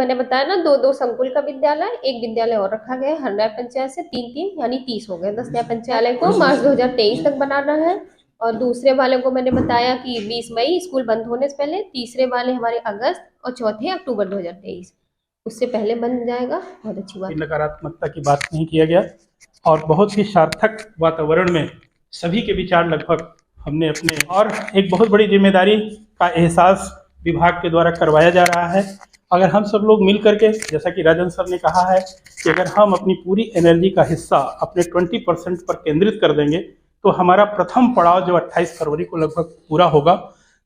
मैंने बताया ना, दो दो संकुल का विद्यालय, एक विद्यालय और रखा गया है हर न्याय पंचायत से, 3-3 यानी 30 हो गए। 10 न्याय पंचायत को मार्च 2023 तक बनाना है, और दूसरे वाले को मैंने बताया कि 20 मई स्कूल बंद होने से पहले, तीसरे वाले हमारे अगस्त, और चौथे अक्टूबर 2023, उससे पहले बन जाएगा। बहुत अच्छी बात। नकारात्मकता की बात नहीं किया गया और बहुत ही सार्थक वातावरण में सभी के विचार लगभग हमने अपने, और एक बहुत बड़ी जिम्मेदारी का एहसास विभाग के द्वारा करवाया जा रहा है। अगर हम सब लोग मिल करके, जैसा कि राजन सर ने कहा है कि अगर हम अपनी पूरी एनर्जी का हिस्सा अपने 20% पर केंद्रित कर देंगे तो हमारा प्रथम पड़ाव जो 28 फरवरी को लगभग पूरा होगा,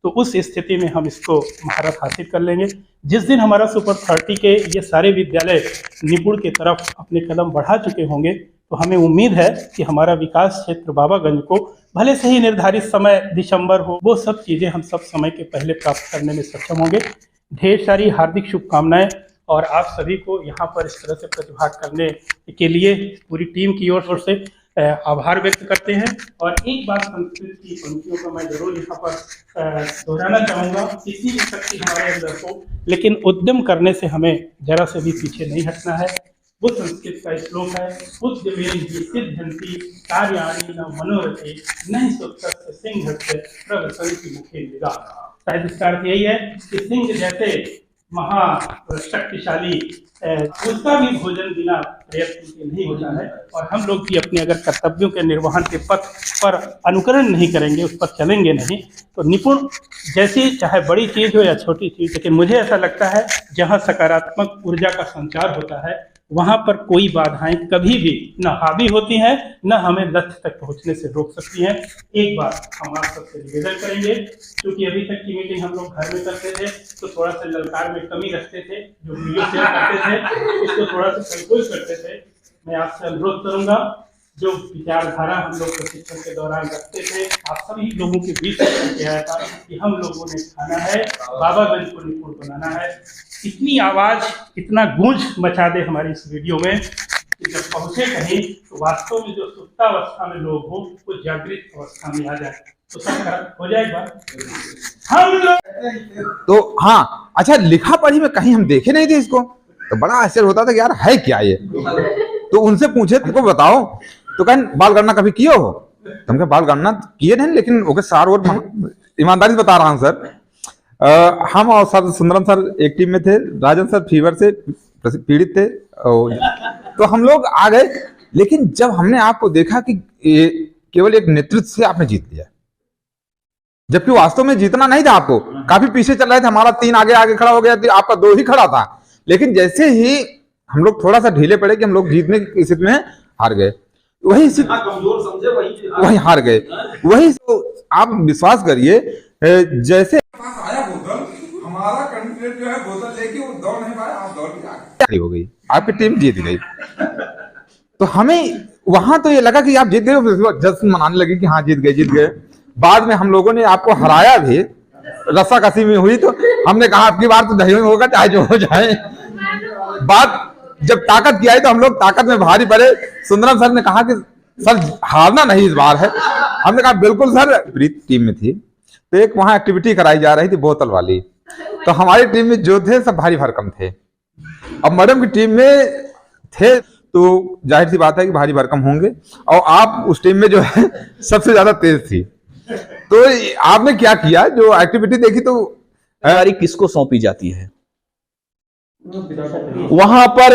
तो उस स्थिति में हम इसको महारत हासिल कर लेंगे। जिस दिन हमारा सुपर 30 के ये सारे विद्यालय निपुण की तरफ अपने कदम बढ़ा चुके होंगे, तो हमें उम्मीद है कि हमारा विकास क्षेत्र बाबागंज को भले से ही निर्धारित समय दिसंबर हो, वो सब चीज़ें हम सब समय के पहले प्राप्त करने में सक्षम होंगे। ढेर सारी हार्दिक शुभकामनाएं, और आप सभी को यहाँ पर इस तरह से प्रतिभाग करने के लिए पूरी टीम की ओर से आभार व्यक्त करते हैं। और एक बात संस्कृत की पंक्तियों का मैं जरूर यहाँ पर दोहराना चाहूँगा, किसी भी शक्ति हमारे अंदर हो, लेकिन उद्यम करने से हमें जरा से भी पीछे नहीं हटना है। वो संस्कृत का श्लोक है, उद्यमेन सिद्ध्यन्ति कार्याणि न मनोरथे नहीं सुप्तस्य सिंहस्य प्रवसन्ति मुखे निगाह। शायद इसका अर्थ यही है कि सिंह जैसे महाशक्तिशाली उसका भी भोजन बिना प्रयत्न के नहीं होता है, और हम लोग भी अपने अगर कर्तव्यों के निर्वहन के पथ पर अनुकरण नहीं करेंगे, उस पर चलेंगे नहीं, तो निपुण जैसी चाहे बड़ी चीज हो या छोटी चीज, लेकिन मुझे ऐसा लगता है जहाँ सकारात्मक ऊर्जा का संचार होता है वहाँ पर कोई बाधाएं कभी भी न हावी होती हैं, न हमें लक्ष्य तक पहुँचने से रोक सकती हैं। एक बात हम आप सबसे निवेदन करेंगे, क्योंकि अभी तक की मीटिंग हम लोग घर में करते थे तो थोड़ा सा ललकार में कमी रखते थे, जो वीडियो शेयर करते थे उसको थोड़ा सा संकोच करते थे। मैं आपसे अनुरोध करूंगा, जो विचारधारा हम लोग प्रशिक्षण के दौरान रखते थे, आप सभी लोगों के बीच में आया था कि हम लोगों ने खाना है, बाबागंज को निपुण बनाना है। इतनी आवाज, इतना गूंज मचा दे हमारी इस वीडियो में कि जब पहुंचे कहीं तो वास्तव में जो सुप्तावस्था में लोग हो वो जागृत अवस्था में आ जाए, तो सब हो जाएगा हम लोग। तो हाँ, अच्छा, लिखा पढ़ी में कहीं हम देखे नहीं थे इसको, तो बड़ा आश्चर्य होता था कि यार है क्या ये। तो उनसे पूछे तुमको बताओ, तो कहें बाल गणना कभी किए हो? तुमके बाल गणना किए नहीं, लेकिन ओके सार और ईमानदारी से बता रहा हूँ सर, हम और सर सुंदरम सर एक टीम में थे। राजन सर फीवर से पीड़ित थे, तो हम लोग आ गए, लेकिन जब हमने आपको देखा कि केवल एक नेतृत्व से आपने जीत लिया, जबकि वास्तव में जीतना नहीं था, आपको काफी पीछे चल रहे थे, हमारा 3 आगे आगे खड़ा हो गया, आपका 2 ही खड़ा था, लेकिन जैसे ही हम लोग थोड़ा सा ढीले पड़े कि हम लोग जीतने की स्थिति में हार गए, वही कमजोर समझे वही हार गए। वही तो आप विश्वास करिए, जैसे आया बोतल, हमारा कैंडिडेट जो है बोतल लेके वो दौड़ नहीं पाया, आप दौड़ के आगे हो गई, आपकी टीम जीत गई। तो हमें वहां तो ये लगा कि आप जीत गए, जश्न मनाने लगे कि हाँ जीत गए। बाद में हम लोगों ने आपको हराया भी, रस्सा कसी में हुई, तो हमने कहा आपकी बार तो दही में होगा चाहे जो हो जाए। बात जब ताकत की आई तो हम लोग ताकत में भारी पड़े। सुंदरम सर ने कहा कि सर हारना नहीं इस बार है, हमने कहा बिल्कुल सर। प्रीत टीम में थी तो एक वहां एक्टिविटी कराई जा रही थी बोतल वाली, तो हमारी टीम में जो थे सब भारी भरकम थे, अब मैडम की टीम में थे तो जाहिर सी बात है कि भारी भरकम होंगे, और आप उस टीम में जो है सबसे ज्यादा तेज थी। तो आपने क्या किया, जो एक्टिविटी देखी तो किसको सौंपी जाती है, वहां पर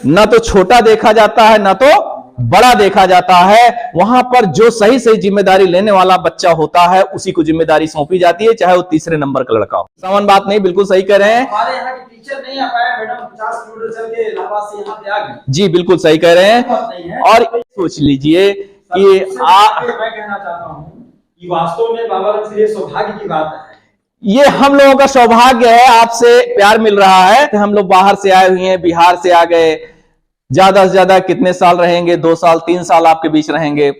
न तो छोटा देखा जाता है न तो बड़ा देखा जाता है, वहां पर जो सही सही जिम्मेदारी लेने वाला बच्चा होता है उसी को जिम्मेदारी सौंपी जाती है, चाहे वो 3रे नंबर का लड़का हो। सामान बात नहीं, बिल्कुल सही कह रहे हैं। हमारे यहाँ की टीचर नहीं आ पाया मैडम, 50 किलोमीटर चल के इलाहाबाद से यहाँ पे आ गए। जी बिल्कुल सही कह रहे हैं। और सोच लीजिए कि मैं कहना चाहता हूँ कि वास्तव में बाबागंज के लिए सौभाग्य की बात है, ये हम लोगों का सौभाग्य है, आपसे प्यार मिल रहा है। हम लोग बाहर से आए हुए हैं, बिहार से आ गए, ज्यादा से ज्यादा कितने साल रहेंगे, 2 साल 3 साल आपके बीच रहेंगे।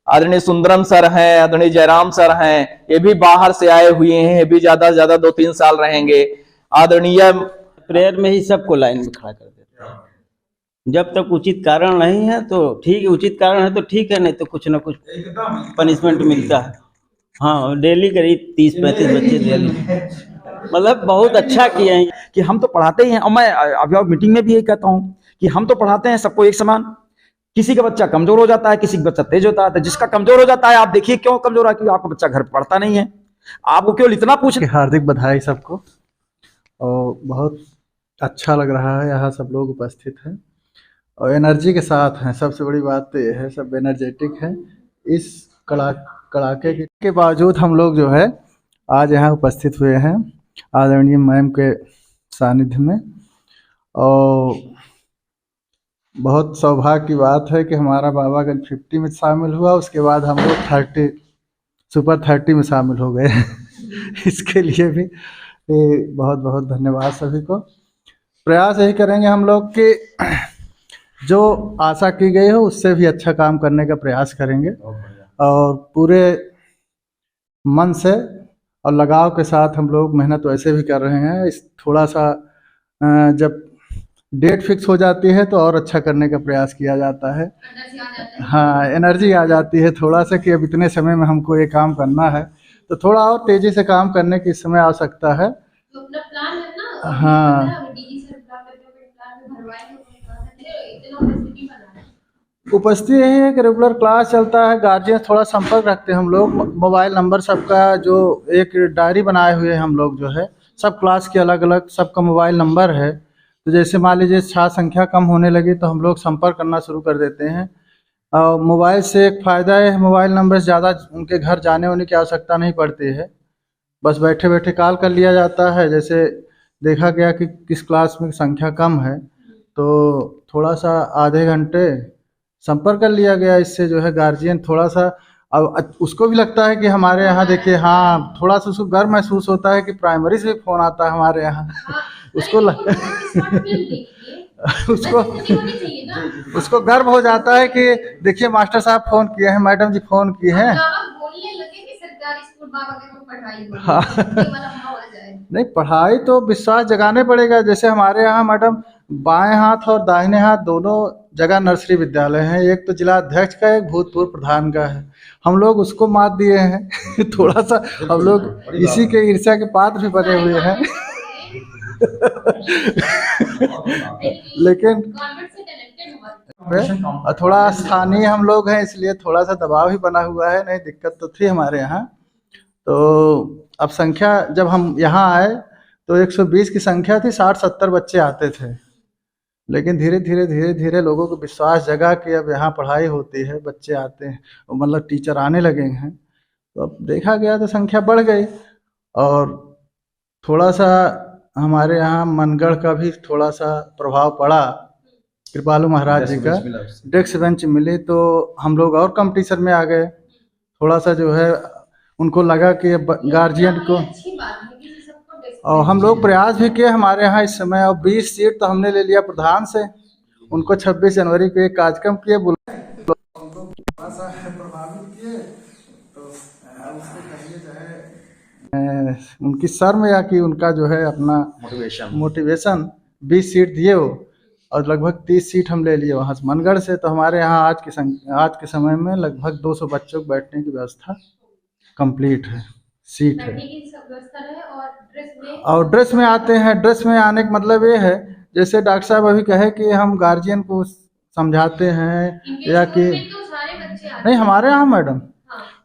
आदरणीय सुंदरम सर हैं, आदरणीय जयराम सर हैं, ये भी बाहर से आए हुए हैं, ये भी ज्यादा से ज्यादा 2-3 साल रहेंगे। आदरणीय प्रेयर में ही सबको लाइन में खड़ा कर देते हैं। जब तक उचित कारण नहीं है तो ठीक है, उचित कारण है तो ठीक है, नहीं तो कुछ ना कुछ पनिशमेंट मिलता है। हाँ, डेली करीब 30-35 बच्चे डेली मतलब बहुत अच्छा किए हैं कि हम तो पढ़ाते ही हैं, और मैं अभिभावक मीटिंग में भी यही कहता हूँ कि हम तो पढ़ाते हैं सबको एक समान। किसी का बच्चा कमजोर हो जाता है, किसी का बच्चा तेज होता है, तो जिसका कमजोर हो जाता है आप देखिए क्यों कमजोर है, क्योंकि आपका बच्चा घर पढ़ता नहीं है। आपको केवल इतना पूछ हार्दिक बधाई सबको, और बहुत अच्छा लग रहा है यहाँ सब लोग उपस्थित हैं और एनर्जी के साथ हैं। सबसे बड़ी बात तो ये है, सब एनर्जेटिक हैं। इस कड़ाके के बावजूद हम लोग जो है आज यहाँ उपस्थित हुए हैं आदरणीय मैम के सानिध्य में, और बहुत सौभाग्य की बात है कि हमारा बाबागंज 50 में शामिल हुआ, उसके बाद हम लोग 30 सुपर 30 में शामिल हो गए इसके लिए भी बहुत बहुत धन्यवाद सभी को। प्रयास यही करेंगे हम लोग कि जो आशा की गई हो उससे भी अच्छा काम करने का प्रयास करेंगे, और पूरे मन से और लगाव के साथ हम लोग मेहनत वैसे भी कर रहे हैं। इस थोड़ा सा जब डेट फिक्स हो जाती है तो और अच्छा करने का प्रयास किया जाता है। हाँ, एनर्जी आ जाती है थोड़ा सा कि अब इतने समय में हमको ये काम करना है, तो थोड़ा और तेजी से काम करने की इस समय आवश्यकता है। तो अपना प्लान है ना, हाँ, उपस्थिति यही है कि रेगुलर क्लास चलता है, गार्जियन थोड़ा संपर्क रखते हैं हम लोग। मोबाइल नंबर सबका जो एक डायरी बनाए हुए हैं हम लोग, जो है सब क्लास के अलग अलग सबका मोबाइल नंबर है। तो जैसे मान लीजिए छात्र संख्या कम होने लगी तो हम लोग संपर्क करना शुरू कर देते हैं। और मोबाइल से एक फ़ायदा है, मोबाइल नंबर से ज़्यादा उनके घर जाने होने की आवश्यकता नहीं पड़ती है, बस बैठे बैठे कॉल कर लिया जाता है। जैसे देखा गया कि किस क्लास में संख्या कम है तो थोड़ा सा आधे घंटे संपर्क कर लिया गया। इससे जो है गार्जियन थोड़ा सा, अब उसको भी लगता है कि हमारे यहाँ देखिए, हाँ थोड़ा सा उसको गर्व महसूस होता है कि प्राइमरी से भी फ़ोन आता है हमारे यहाँ। उसको गर्व हो जाता है कि देखिए मास्टर साहब फ़ोन किए हैं, मैडम जी फ़ोन किए हैं। हाँ, नहीं पढ़ाई तो विश्वास जगाने पड़ेगा। जैसे हमारे यहाँ मैडम बाएं हाथ और दाहिने हाथ दोनों जगह नर्सरी विद्यालय हैं, एक तो जिला अध्यक्ष का, एक भूतपूर्व प्रधान का है। हम लोग उसको मात दिए हैं थोड़ा सा हम लोग इसी के ईर्ष्या के पात्र भी बने हुए हैं लेकिन थोड़ा स्थानीय हम लोग हैं इसलिए थोड़ा सा दबाव ही बना हुआ है, नहीं दिक्कत तो थी हमारे यहाँ। तो अब संख्या जब हम यहाँ आए तो 120 की संख्या थी, 60-70 बच्चे आते थे, लेकिन धीरे धीरे लोगों को विश्वास जगा कि अब यहाँ पढ़ाई होती है, बच्चे आते हैं, मतलब टीचर आने लगे हैं। तो अब देखा गया तो संख्या बढ़ गई, और थोड़ा सा हमारे यहाँ मनगढ़ का भी थोड़ा सा प्रभाव पड़ा, कृपालु महाराज जी का डेस्क बेंच मिली तो हम लोग और कंपटीशन में आ गए। थोड़ा सा जो है उनको लगा कि गार्जियन को, और हम लोग प्रयास भी किए हमारे यहाँ इस समय। और 20 सीट तो हमने ले लिया प्रधान से, उनको 26 जनवरी को एक कार्यक्रम किए, प्रभावित किए तो उसको कहिए जो है उनकी शर्म या कि उनका जो है अपना मोटिवेशन 20 सीट दिए हो, और लगभग 30 सीट हम ले लिए वहाँ से मनगढ़ से। तो हमारे यहाँ आज के समय में लगभग 200 बच्चों को बैठने की व्यवस्था कंप्लीट है, सीट है। और ड्रेस में आते हैं, ड्रेस में आने का मतलब ये है जैसे डॉक्टर साहब अभी कहे कि हम गार्जियन को समझाते हैं या कि नहीं, हमारे यहाँ मैडम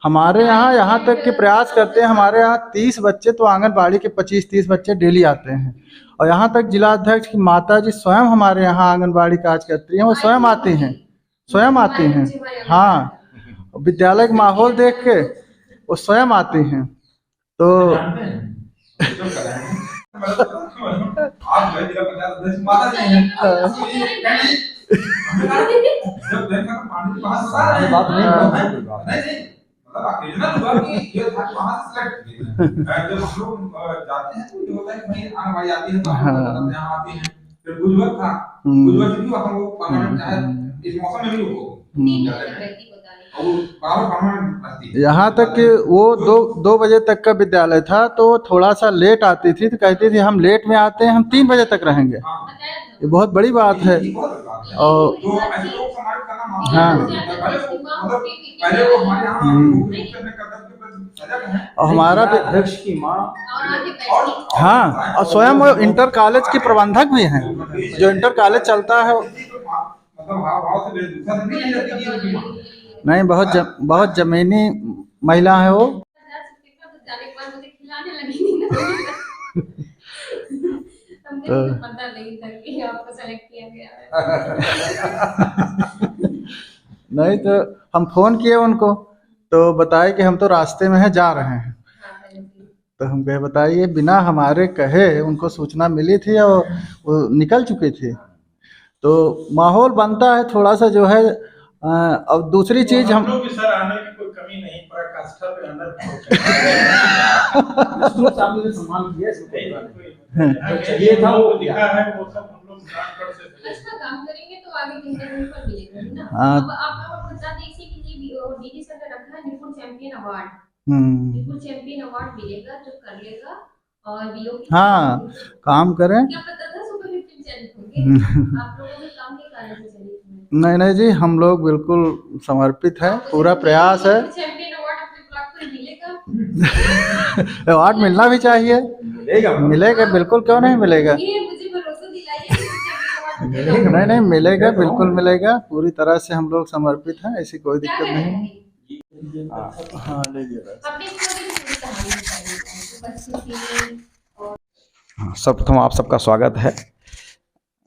हमारे यहाँ तक के प्रयास करते हैं। हमारे यहाँ 30 बच्चे तो आंगनबाड़ी के 25-30 बच्चे डेली आते हैं, और यहाँ तक जिला अध्यक्ष की माता जी स्वयं हमारे यहाँ आंगनबाड़ी काज करती हैं, वो स्वयं आती हैं। हाँ, विद्यालय का माहौल देख के वो स्वयं आती हैं। तो यहाँ तक कि वो 2 बजे तक का विद्यालय था, तो थोड़ा सा लेट आती थी तो कहती थी हम लेट में आते हैं, हम 3 बजे तक रहेंगे। ये बहुत बड़ी बात है। और हाँ, और हमारा भी अध्यक्ष की माँ और आगे बैठिए। हाँ, और स्वयं वो इंटर कॉलेज के प्रबंधक भी हैं, जो इंटर कॉलेज चलता है। नहीं, बहुत जमीनी महिला है वो। जाने के बाद मुझे खिलाने लगी थी ना। हमने तो पता नहीं था कि आपको सेलेक्ट किया गया है। नहीं तो हम फोन किए उनको, तो बताए कि हम तो रास्ते में है, जा रहे हैं। तो हम कहे बताइए, बिना हमारे कहे उनको सूचना मिली थी और वो निकल चुके थे। तो माहौल बनता है थोड़ा सा जो है। अब दूसरी चीज हम लोग भी सर आने की कोई कमी नहीं, पराकाष्ठा पे अंदर सम्मान किया चाहिए था, वो दिखा है, वो सब हम लोग अच्छा काम करेंगे तो आगे कहीं ना कहीं पर मिलेगा ना। हाँ। अब आप बता दीजिए कि ये डीजी सर ने रखा है निपुण चैंपियन अवार्ड। निपुण चैंपियन अवार्ड मिलेगा जो कर लेगा। और बीओ हाँ, काम करें। क्या पता था सुपर 15 चैलेंज होंगे। आप लोगों के काम के कारण से चली। नहीं जी, हम लोग बिल्कुल समर्पित है, पूरा प्रयास है। चैंपियन अवार्ड अपने ब्लॉक को मिलेगा। अवार्ड मिलना भी चाहिए। मिलेगा बिल्कुल, क्यों नहीं मिलेगा। ये मुझे भरोसा दिलाइए। नहीं, मिलेगा, बिल्कुल मिलेगा। पूरी तरह से हम लोग समर्पित हैं, ऐसी कोई दिक्कत नहीं। हाँ, सर्वप्रथम आप सबका स्वागत है।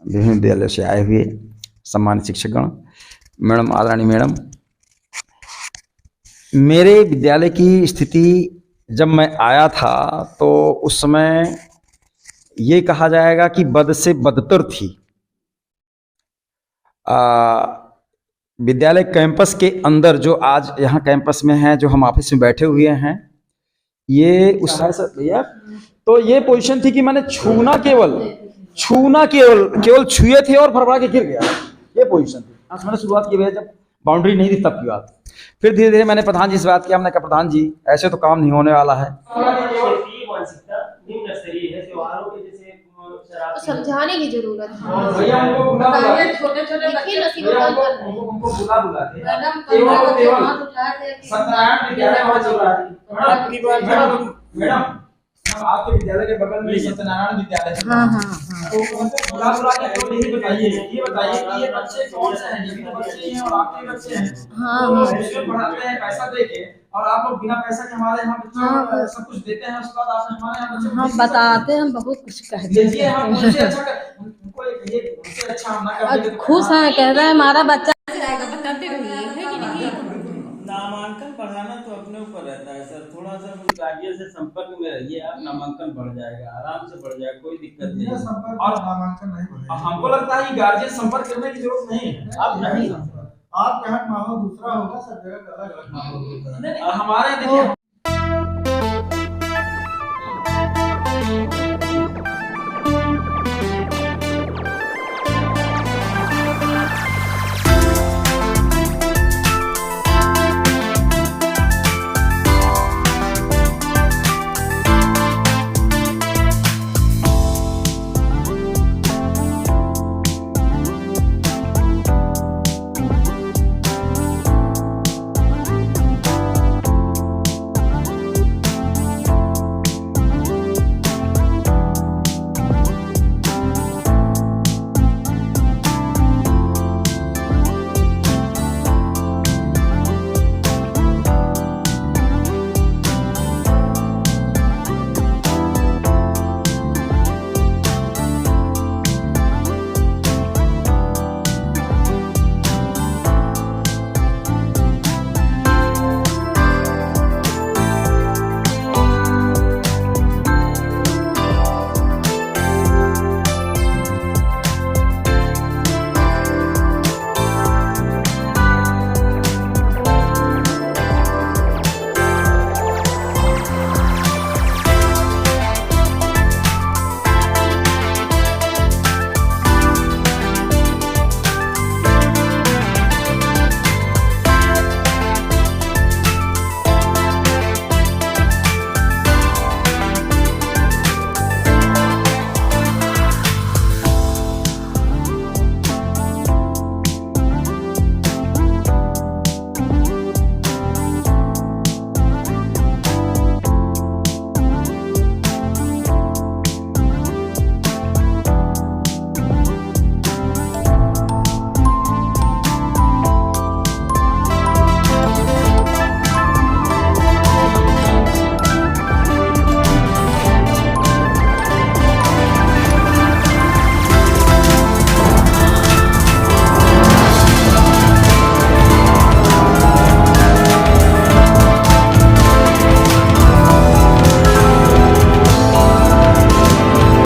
विभिन्न विद्यालय से आए हुए सम्मानित शिक्षकगण, मैडम, आदरणीय मैडम, मेरे विद्यालय की स्थिति जब मैं आया था तो उस समय ये कहा जाएगा कि बद से बदतर थी। विद्यालय कैंपस के अंदर जो आज यहाँ कैंपस में है, जो हम ऑफिस में बैठे हुए हैं, ये उस भैया तो ये पोजीशन थी कि मैंने छूना केवल छुए थे और फरफरा के गिर गया। ये पोजीशन थी। आज मैंने शुरुआत की जब बाउंड्री नहीं थी तब की बात। फिर धीरे धीरे मैंने प्रधान जी से बात किया। हमने कहा प्रधान जी ऐसे तो काम नहीं होने वाला है। तो समझाने की जरूरत है। छोटे-छोटे देखिए नसीबत मैडम, आपके विद्यालय के बगल में सत्यनारायण विद्यालय है। तो उनको बुला के तो नहीं बताइए, ये बताइए कि ये बच्चे कौन से हैं। ये भी बच्चे ही हैं और आपके बच्चे हैं। इसमें पढ़ाते हैं पैसा देके, और आप लोग बिना पैसा के हमारे यहाँ बच्चों सब कुछ देते हैं। उसके बाद आपने हमारे यहाँ बच्चों हम बताते हैं, बहुत कुछ कहते हैं। हम उनसे अच्छा हम ना कर खुश हैं, कह रहे हैं हमारा बच्चा बताते रहिए, है कि नहीं। नामांकन बढ़ाना तो अपने ऊपर रहता है सर। थोड़ा सा कुछ गार्जियन से संपर्क में रहिए, आप नामांकन बढ़ जाएगा, आराम से बढ़ जाएगा, कोई दिक्कत नहीं। और नामांकन नहीं बढ़ेगा। हमको लगता है कि गार्जियन संपर्क करने की जरूरत नहीं है। आप नहीं, आपके यहाँ माहौल दूसरा होगा, सब जगह अलग अलग माहौल होगा। हमारे देखिए